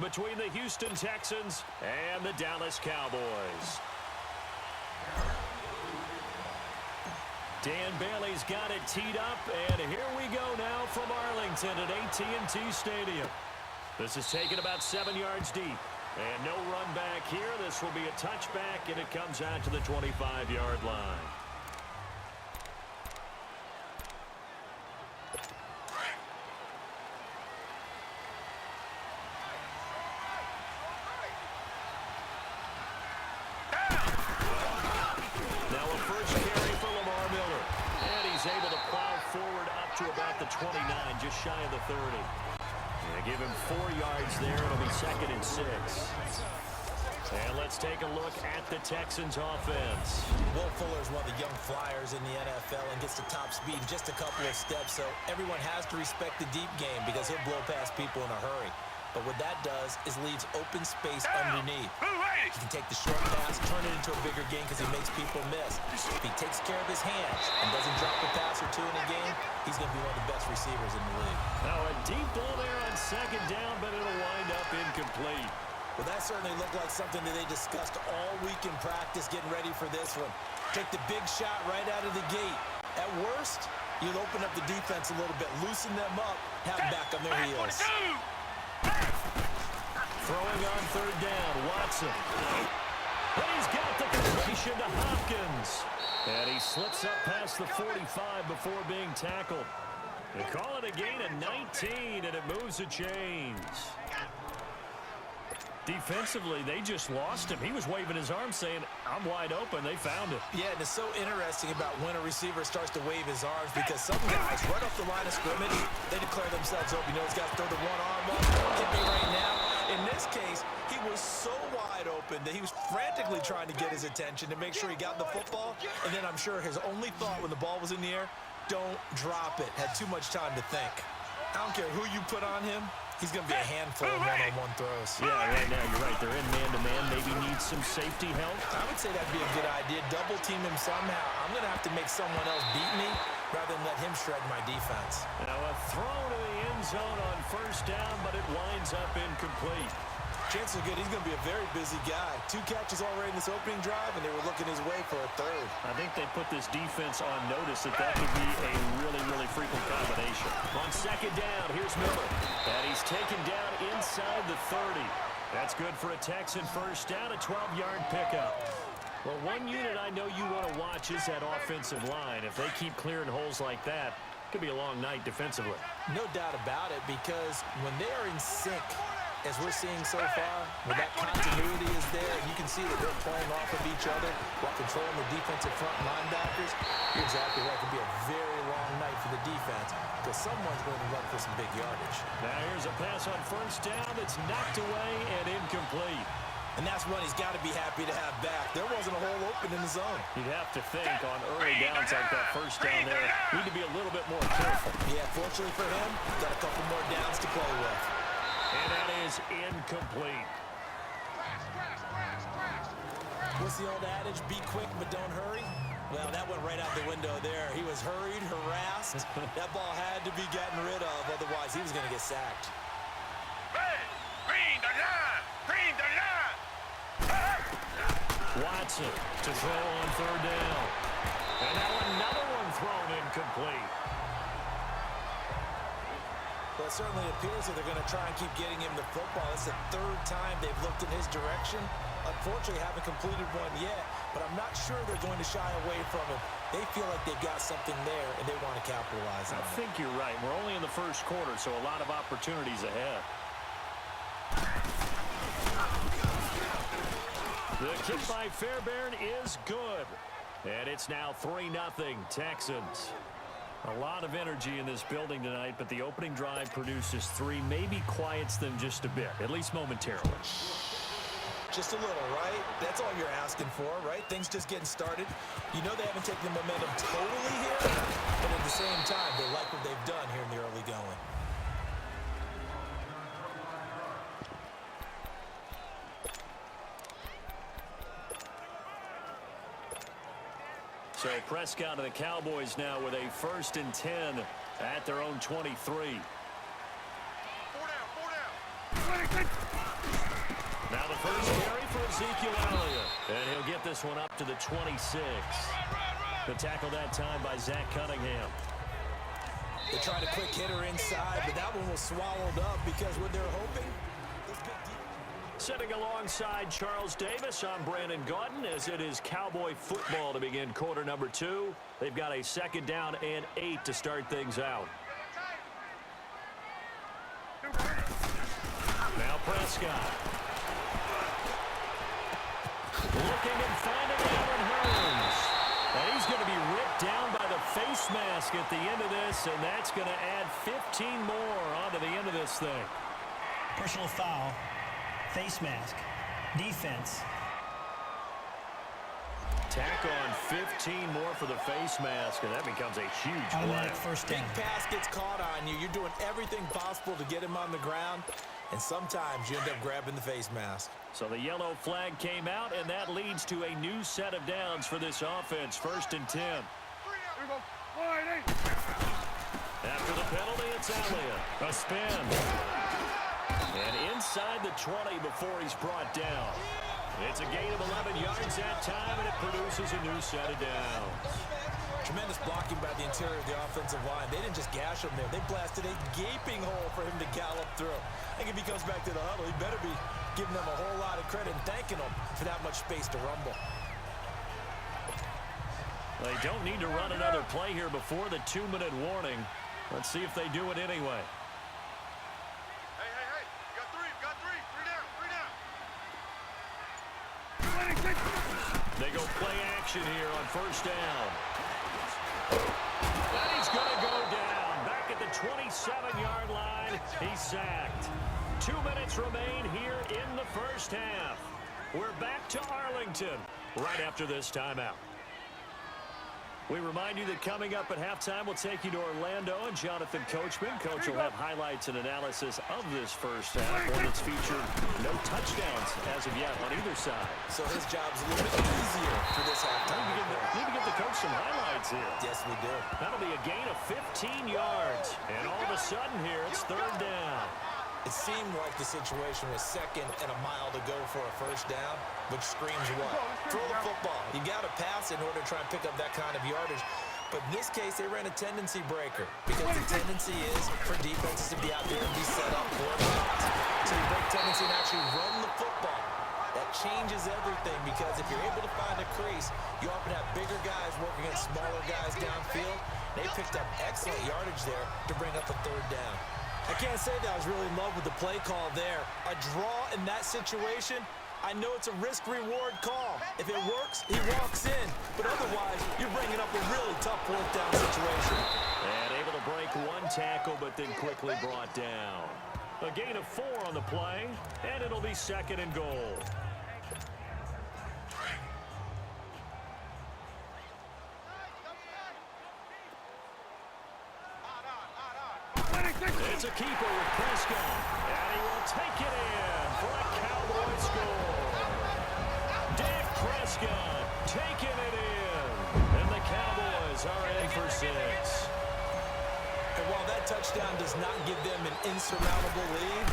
between the Houston Texans and the Dallas Cowboys. Dan Bailey's got it teed up, and here we go now from Arlington at AT&T Stadium. This is taken about 7 yards deep, and no run back here. This will be a touchback, and it comes out to the 25-yard line. Able to plow forward up to about the 29, just shy of the 30. Give him 4 yards there. It'll be 2nd and 6. And let's take a look at the Texans offense. Will Fuller is one of the young flyers in the NFL and gets to top speed in just a couple of steps, so everyone has to respect the deep game because he'll blow past people in a hurry. But what that does is leaves open space underneath. He can take the short pass, turn it into a bigger game because he makes people miss. If he takes care of his hands and doesn't drop a pass or two in a game, he's going to be one of the best receivers in the league. Now a deep ball there on 2nd down, but it'll wind up incomplete. Well, that certainly looked like something that they discussed all week in practice getting ready for this one. Take the big shot right out of the gate. At worst, you'll open up the defense a little bit, loosen them up, have them back on their heels. Throwing on 3rd down, Watson. And he's got the completion to Hopkins. And he slips up past the 45 before being tackled. They call it a gain of 19, and it moves the chains. Defensively, they just lost him. He was waving his arms saying, I'm wide open. They found it. Yeah, and it's so interesting about when a receiver starts to wave his arms because some guys, right off the line of scrimmage, they declare themselves open. You know, he's got to throw the one arm up. Hit me right now. In this case, he was so wide open that he was frantically trying to get his attention to make sure he got the football. And then I'm sure his only thought when the ball was in the air, don't drop it. Had too much time to think. I don't care who you put on him. He's going to be a handful of one-on-one throws. Yeah, right now you're right. They're in man-to-man. Maybe needs some safety help. I would say that'd be a good idea. Double team him somehow. I'm going to have to make someone else beat me rather than let him shred my defense. Now a throw to the end zone on 1st down, but it winds up incomplete. Chances are good he's going to be a very busy guy. 2 catches already in this opening drive, and they were looking his way for a 3rd. I think they put this defense on notice that could be a really, really frequent combination. On 2nd down, here's Miller. And he's taken down inside the 30. That's good for a Texan 1st down, a 12-yard pickup. Well, one unit I know you want to watch is that offensive line. If they keep clearing holes like that, it could be a long night defensively. No doubt about it, because when they are in sync, as we're seeing so far, when that continuity is there, and you can see that they're playing off of each other while controlling the defensive front linebackers, you're exactly right. It could be a very long night for the defense because someone's going to run for some big yardage. Now here's a pass on 1st down that's knocked away and incomplete. And that's one he's got to be happy to have back. There wasn't a hole open in the zone. You'd have to think on early downs like that 1st down there, need to be a little bit more careful. Yeah, fortunately for him, got a couple more downs to play with. And that is incomplete. What's the old adage? Be quick, but don't hurry. Well, that went right out the window there. He was hurried, harassed. That ball had to be gotten rid of, otherwise he was going to get sacked. Watson to throw on 3rd down. And now another one thrown incomplete. Well, it certainly appears that they're going to try and keep getting him the football. It's the 3rd time they've looked in his direction. Unfortunately, haven't completed one yet, but I'm not sure they're going to shy away from him. They feel like they've got something there, and they want to capitalize on it. I think you're right. We're only in the 1st quarter, so a lot of opportunities ahead. The kick by Fairbairn is good. And it's now 3-0 Texans. A lot of energy in this building tonight, but the opening drive produces 3, maybe quiets them just a bit, at least momentarily. Just a little, right? That's all you're asking for, right? Things just getting started. You know they haven't taken the momentum totally here, but at the same time, they like what they've done here in the early going. So Prescott of the Cowboys now with a 1st and 10 at their own 23. 4 down, 4 down. Now the first carry for Ezekiel Elliott. And he'll get this one up to the 26. The tackle that time by Zach Cunningham. They tried a quick hitter inside, but that one was swallowed up because what they're hoping. Sitting alongside Charles Davis, I'm Brandon Gaudin, as it is Cowboy football to begin quarter number 2. They've got a 2nd down and 8 to start things out. Now Prescott. Looking and finding Allen Hurns. And he's going to be ripped down by the face mask at the end of this, and that's going to add 15 more onto the end of this thing. Personal foul. Face mask, defense. Tack on 15 more for the face mask, and that becomes a huge play. First down. Big pass gets caught on you. You're doing everything possible to get him on the ground, and sometimes you end up grabbing the face mask. So the yellow flag came out, and that leads to a new set of downs for this offense. 1st and 10. After the penalty, it's Elliott. A spin. And inside the 20 before he's brought down. It's a gain of 11 yards that time, and it produces a new set of downs. Tremendous blocking by the interior of the offensive line. They didn't just gash him there. They blasted a gaping hole for him to gallop through. I think if he comes back to the huddle, he better be giving them a whole lot of credit and thanking them for that much space to rumble. They don't need to run another play here before the 2-minute warning. Let's see if they do it anyway. They go play action here on 1st down. And he's going to go down. Back at the 27-yard line, he's sacked. 2 minutes remain here in the 1st half. We're back to Arlington right after this timeout. We remind you that coming up at halftime, we'll take you to Orlando and Jonathan Coachman. Coach will have highlights and analysis of this 1st half, one that's featured no touchdowns as of yet on either side. So his job's a little bit easier for this halftime. Need to give the coach some highlights here. Yes, we do. That'll be a gain of 15 yards. And all of a sudden here, it's 3rd down. It seemed like the situation was 2nd and a mile to go for a 1st down, which screams what? Throw the football. You got to pass in order to try and pick up that kind of yardage. But in this case, they ran a tendency breaker because the tendency is for defenses to be out there and be set up for a pass. So you break tendency and actually run the football. That changes everything because if you're able to find a crease, you often have bigger guys working against smaller guys downfield. They picked up excellent yardage there to bring up a 3rd down. I can't say that I was really in love with the play call there. A draw in that situation, I know it's a risk-reward call. If it works, he walks in. But otherwise, you're bringing up a really tough 4th down situation. And able to break one tackle, but then quickly brought down. A gain of 4 on the play, and it'll be 2nd and goal. It's a keeper with Prescott, and he will take it in for a Cowboy score. Dak Prescott taking it in, and the Cowboys are in for 6. And while that touchdown does not give them an insurmountable lead,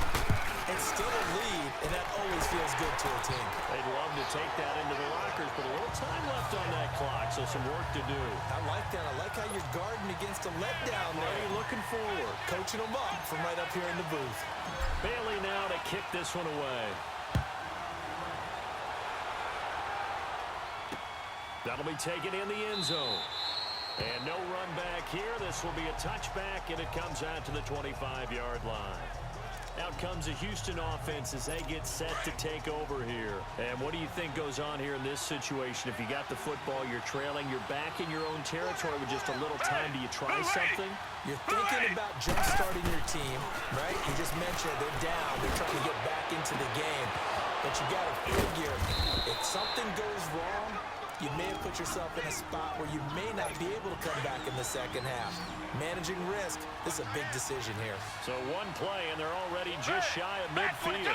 it's still a lead, and that always feels good to a team. They'd love to take that into the lockers, but a little time left on that clock, so some work to do. I like that. I like how you're guarding against a letdown there. Are you looking forward? Coaching them up from right up here in the booth. Bailey now to kick this one away. That'll be taken in the end zone. And no run back here. This will be a touchback, and it comes out to the 25-yard line. Out comes the Houston offense as they get set to take over here. And what do you think goes on here in this situation? If you got the football, you're trailing, you're back in your own territory with just a little time. Do you try something? You're thinking about jump-starting your team, right? You just mentioned they're down. They're trying to get back into the game. But you got to figure, if something goes wrong, you may have put yourself in a spot where you may not be able to come back in the 2nd half. Managing risk, this is a big decision here. So one play, and they're already just shy of midfield.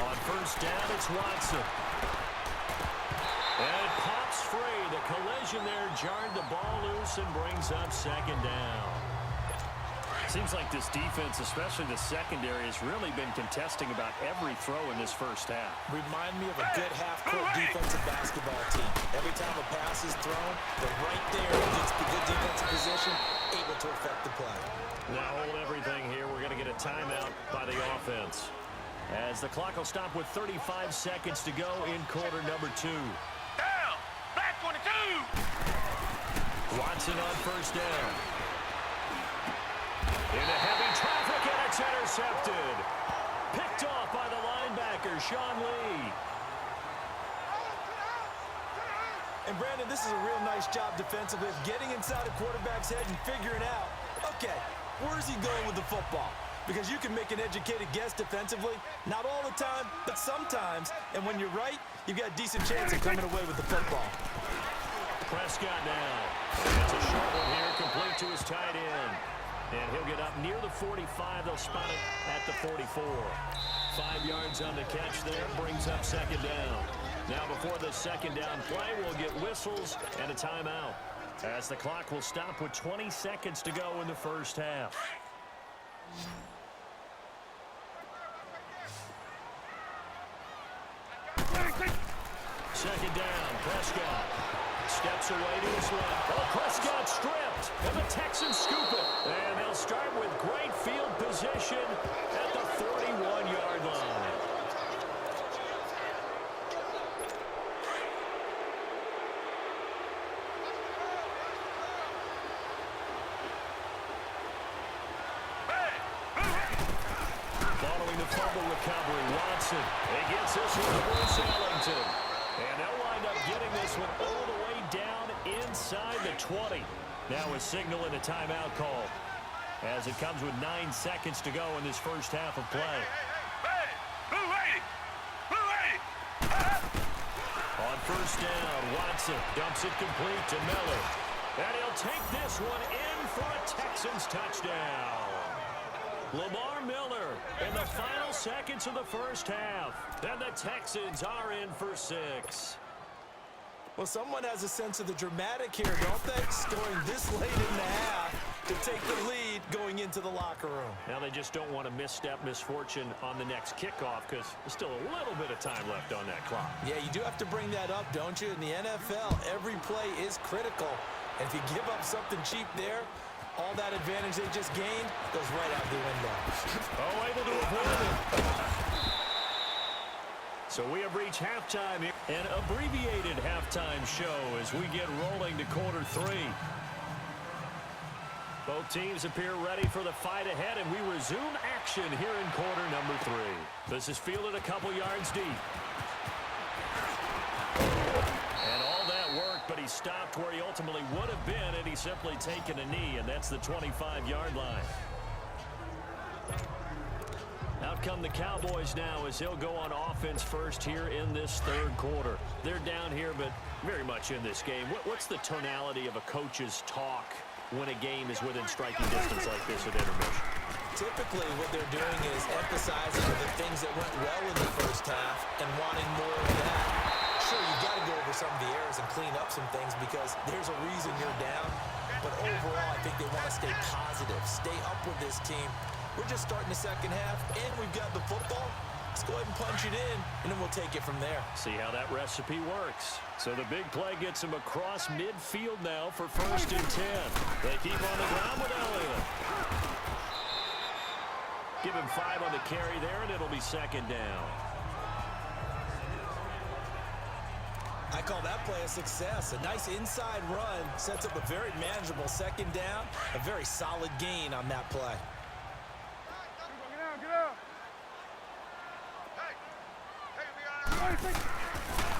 On 1st down, it's Watson. And it pops free. The collision there jarred the ball loose and brings up 2nd down. Seems like this defense, especially the secondary, has really been contesting about every throw in this first half. Remind me of a good half-court defensive basketball team. Every time a pass is thrown, they're right there against the good defensive position, able to affect the play. Now hold everything here. We're going to get a timeout by the offense, as the clock will stop with 35 seconds to go in quarter number 2. Down! Black 22! Watson on first down. Into heavy traffic, and it's intercepted. Picked off by the linebacker, Sean Lee. And, Brandon, this is a real nice job defensively of getting inside a quarterback's head and figuring out, okay, where's he going with the football? Because you can make an educated guess defensively, not all the time, but sometimes. And when you're right, you've got a decent chance of coming away with the football. Prescott now. That's a short one here, complete to his tight end. And he'll get up near the 45. They'll spot it at the 44. 5 yards on the catch there, brings up second down. Now before the second down play, we'll get whistles and a timeout, as the clock will stop with 20 seconds to go in the first half. Second down, Prescott steps away to his left. Oh, Prescott stripped, and the Texans scoop it. And they'll start with great field position at the 41-yard line. Following the fumble recovery, Watson. He gets this one to Bruce Ellington. And they'll wind up getting this one all the way down inside the 20. Now a signal and a timeout call, as it comes with 9 seconds to go in this first half of play. On first down, Watson dumps it complete to Miller. And he'll take this one in for a Texans touchdown. Lamar Miller in the final seconds of the first half. And the Texans are in for 6. Well, someone has a sense of the dramatic here, don't they? Scoring this late in the half to take the lead going into the locker room. Now they just don't want to misstep misfortune on the next kickoff, because there's still a little bit of time left on that clock. Yeah, you do have to bring that up, don't you? In the NFL, every play is critical. And if you give up something cheap there, all that advantage they just gained goes right out the window. Oh, able to avoid it. So we have reached halftime here, an abbreviated halftime show as we get rolling to quarter 3. Both teams appear ready for the fight ahead, and we resume action here in quarter number 3. This is fielded a couple yards deep. And all that worked, but he stopped where he ultimately would have been, and he's simply taken a knee, and that's the 25-yard line. Out come the Cowboys now, as he'll go on offense first here in this third quarter. They're down here, but very much in this game. What's the tonality of a coach's talk when a game is within striking distance like this at intermission? Typically, what they're doing is emphasizing the things that went well in the first half and wanting more of that. Sure, you've got to go over some of the errors and clean up some things because there's a reason you're down. But overall, I think they want to stay positive, stay up with this team. We're just starting the second half, and we've got the football. Let's go ahead and punch it in, and then we'll take it from there. See how that recipe works. So the big play gets him across midfield now for 1st and 10. They keep on the ground with Elliott. Give him 5 on the carry there, and it'll be second down. I call that play a success. A nice inside run sets up a very manageable second down. A very solid gain on that play.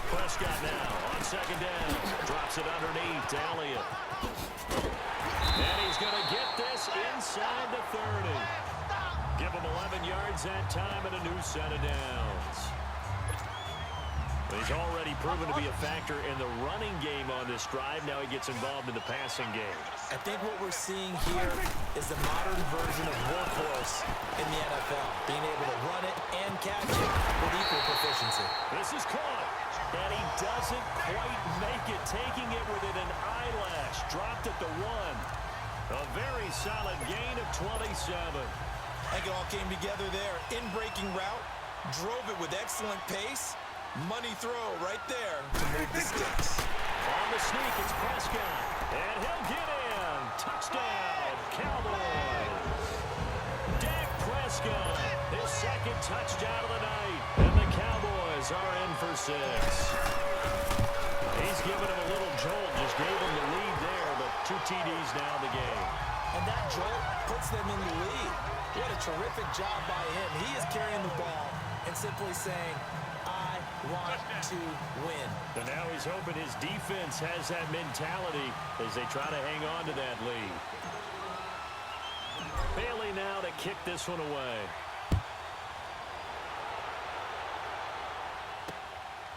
Prescott now on second down. Drops it underneath to Elliott. And he's going to get this inside the 30. Give him 11 yards that time and a new set of downs. He's already proven to be a factor in the running game on this drive. Now he gets involved in the passing game. I think what we're seeing here is the modern version of workhorse in the NFL. Being able to run it and catch it with equal proficiency. This is caught. And he doesn't quite make it. Taking it within an eyelash. Dropped at the 1. A very solid gain of 27. I think it all came together there. In-breaking route, drove it with excellent pace. Money throw right there to move the sticks. On the sneak, it's Prescott. And he'll get in. Touchdown, Cowboys. Dak Prescott, his second touchdown of the night. And the Cowboys are in for 6. He's giving him a little jolt. Just gave him the lead there, but 2 TDs now in the game. And that jolt puts them in the lead. What a terrific job by him. He is carrying the ball and simply saying, I want to win. And now he's hoping his defense has that mentality as they try to hang on to that lead. Bailey now to kick this one away.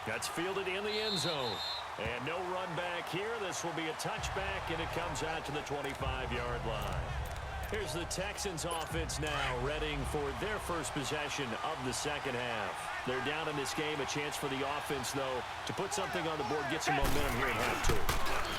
That's fielded in the end zone. And no run back here. This will be a touchback, and it comes out to the 25-yard line. Here's the Texans offense now, readying for their first possession of the second half. They're down in this game. A chance for the offense, though, to put something on the board, get some momentum here at half 2.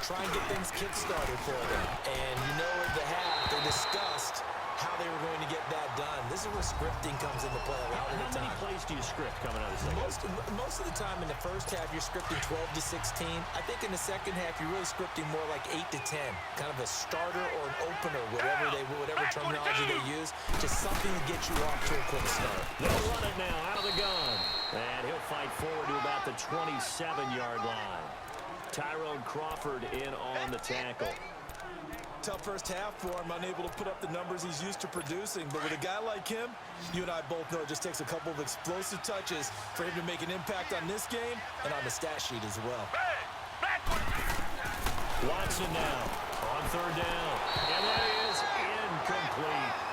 Try and get things kick-started for them. And you know at the half, they discussed how they were going to get that done. This is where scripting comes into play a lot of the time. How many plays do you script coming out of the second? Most of the time in the first half, you're scripting 12 to 16. I think in the second half, you're really scripting more like 8 to 10. Kind of a starter or an opener, whatever terminology they use. Just something to get you off to a quick start. They'll run it now out of the gun. And he'll fight forward to about the 27-yard line. Tyrone Crawford in on the tackle. Tough first half for him, unable to put up the numbers he's used to producing. But with a guy like him, you and I both know it just takes a couple of explosive touches for him to make an impact on this game and on the stat sheet as well. Watson now on third down. And that is incomplete.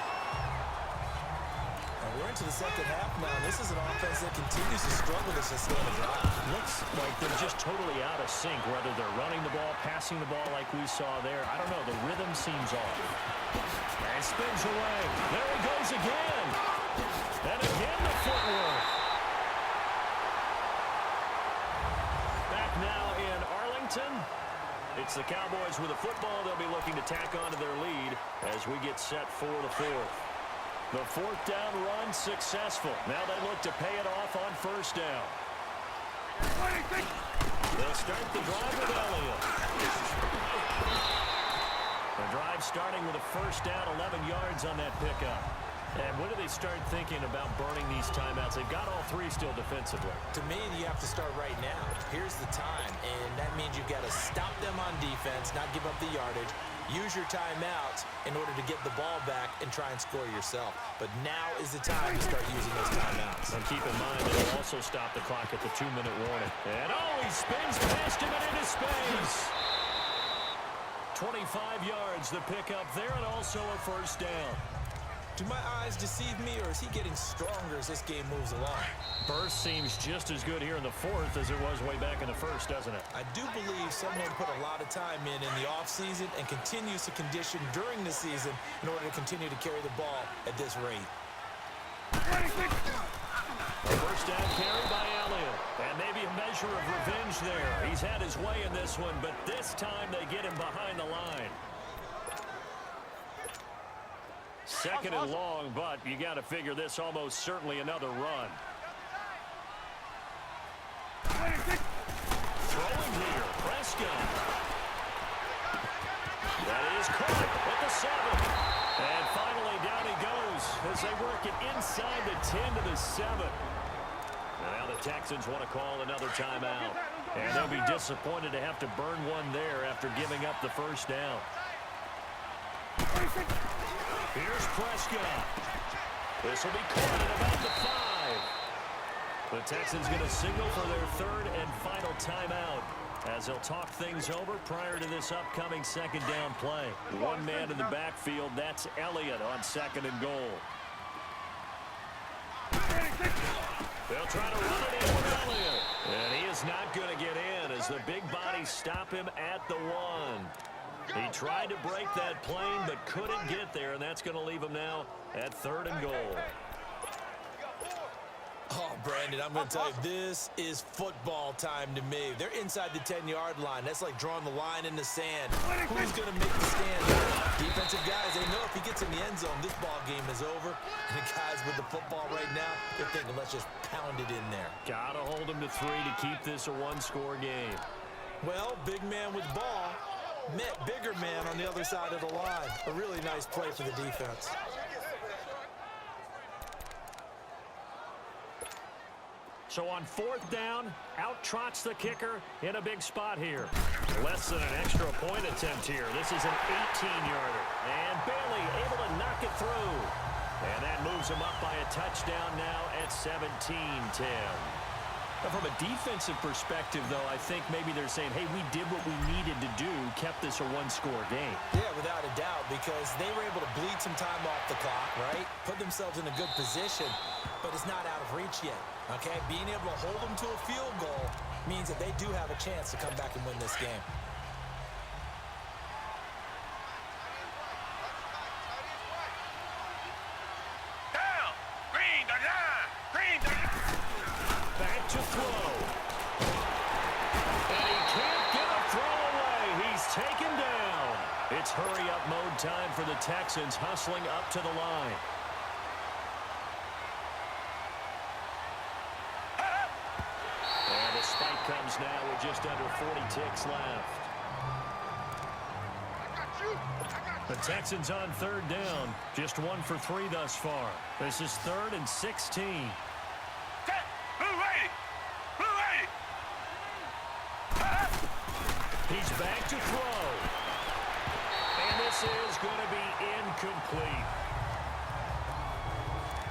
And we're into the second half now. This is an offense that continues to struggle to sustain a drive. Looks like they're just totally out of sync, whether they're running the ball, passing the ball like we saw there. I don't know. The rhythm seems off. And spins away. There he goes again. And again the footwork. Back now in Arlington. It's the Cowboys with a football. They'll be looking to tack on to their lead as we get set for the 4th. The 4th down run successful. Now they look to pay it off on first down. They'll start the drive with Elliott. The drive starting with a first down, 11 yards on that pickup. And when do they start thinking about burning these timeouts? They've got all 3 still defensively. To me, you have to start right now. Here's the time, and that means you've got to stop them on defense, not give up the yardage. Use your timeouts in order to get the ball back and try and score yourself. But now is the time to start using those timeouts. And keep in mind, they'll also stop the clock at the 2-minute warning. And he spins past him and into space. 25 yards, the pickup there, and also a first down. Do my eyes deceive me, or is he getting stronger as this game moves along? Burst seems just as good here in the 4th as it was way back in the 1st, doesn't it? I do believe someone put a lot of time in the offseason and continues to condition during the season in order to continue to carry the ball at this rate. A first down carry by Elliott. And maybe a measure of revenge there. He's had his way in this one, but this time they get him behind the line. 2nd and long, but you got to figure this almost certainly another run. Throwing here, Prescott. That is caught at the 7. And finally down he goes as they work it inside the 10 to the 7. Now the Texans want to call another timeout. And they'll be disappointed to have to burn one there after giving up the first down. Here's Prescott. This will be caught at about the 5. The Texans going to signal for their 3rd and final timeout as they'll talk things over prior to this upcoming 2nd down play. One man in the backfield, that's Elliott on 2nd and goal. They'll try to run it in with Elliott. And he is not going to get in as the big bodies stop him at the 1. He tried to break that plane but couldn't get there, and that's going to leave him now at 3rd and goal. Oh, Brandon, I'm going to tell you, this is football time to me. They're inside the 10-yard line. That's like drawing the line in the sand. Who's going to make the stand? Defensive guys, they know if he gets in the end zone, this ball game is over. And the guys with the football right now, they're thinking, let's just pound it in there. Gotta hold him to 3 to keep this a one-score game. Well, big man with ball met bigger man on the other side of the line. A really nice play for the defense. So on 4th down, out trots the kicker in a big spot here. Less than an extra point attempt here. This is an 18-yarder. And Bailey able to knock it through. And that moves him up by a touchdown now at 17-10. Now, from a defensive perspective, though, I think maybe they're saying, hey, we did what we needed to do, kept this a one-score game. Yeah, without a doubt, because they were able to bleed some time off the clock, right? Put themselves in a good position, but it's not out of reach yet, okay? Being able to hold them to a field goal means that they do have a chance to come back and win this game. Down. Green the line. Green the line. Back to throw. And he can't get a throw away. He's taken down. It's hurry-up mode time for the Texans, hustling up to the line. And the spike comes now with just under 40 ticks left. The Texans on 3rd down. Just 1 for 3 thus far. This is 3rd and 16. He's back to throw. And this is going to be incomplete.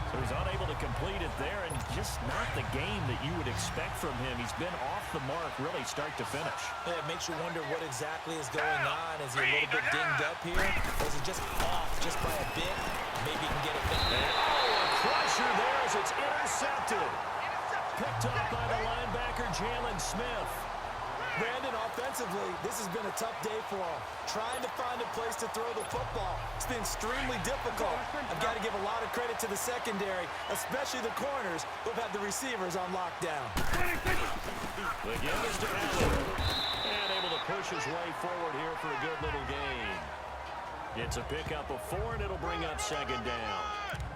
So he's unable to complete it there, and just not the game that you would expect from him. He's been off the mark really start to finish. Yeah, it makes you wonder what exactly is going on. Is he a little bit dinged up here? Or is it just off just by a bit? Maybe he can get it back. Oh, a crusher there as it's intercepted. Picked up by the linebacker, Jalen Smith. Brandon, offensively, this has been a tough day for him. Trying to find a place to throw the football. It's been extremely difficult. I've got to give a lot of credit to the secondary, especially the corners who have had the receivers on lockdown. The game is to Allen. And able to push his way forward here for a good little gain. It's a pickup of 4, and it'll bring up 2nd down.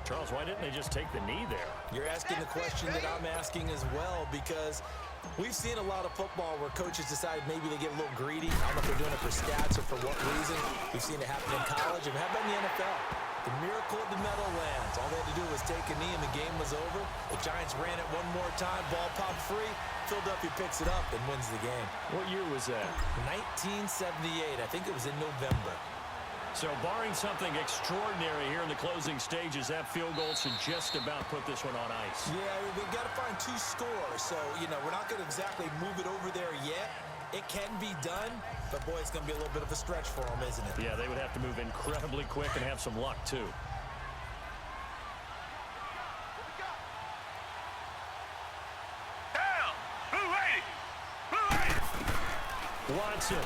Charles, why didn't they just take the knee there? You're asking the question that I'm asking as well, because we've seen a lot of football where coaches decide maybe they get a little greedy. I don't know if they're doing it for stats or for what reason. We've seen it happen in college, and how about in the NFL? The miracle of the Meadowlands. All they had to do was take a knee, and the game was over. The Giants ran it one more time. Ball popped free. Philadelphia picks it up and wins the game. What year was that? 1978. I think it was in November. So barring something extraordinary here in the closing stages, that field goal should just about put this one on ice. Yeah, we've got to find 2 scores. So, you know, we're not going to exactly move it over there yet. It can be done, but, boy, it's going to be a little bit of a stretch for them, isn't it? Yeah, they would have to move incredibly quick and have some luck, too. Down. Blue 80. Watson.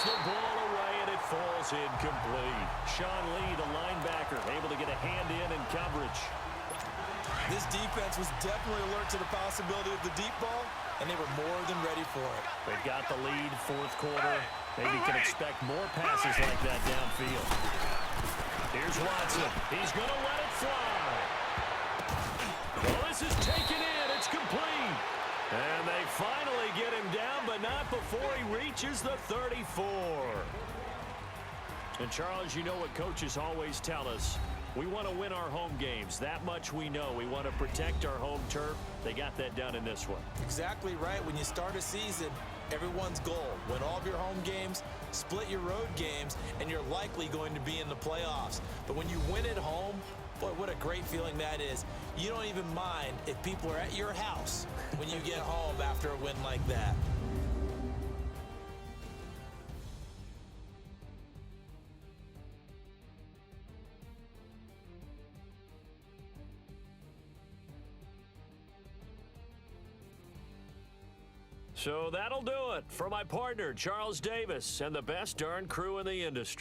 The ball away, and it falls incomplete. Sean Lee, the linebacker, able to get a hand in coverage. This defense was definitely alert to the possibility of the deep ball, and they were more than ready for it. They've got the lead, 4th quarter. Maybe you can expect more passes like that downfield. Here's Watson. He's going to let it fly. Well, this is taken in. It's complete. And they finally get him down, but not before he reaches the 34. And, Charles, you know what coaches always tell us. We want to win our home games. That much we know. We want to protect our home turf. They got that done in this one. Exactly right. When you start a season, everyone's goal, win all of your home games, split your road games, and you're likely going to be in the playoffs. But when you win at home, boy, what a great feeling that is. You don't even mind if people are at your house when you get home after a win like that. So that'll do it for my partner, Charles Davis, and the best darn crew in the industry.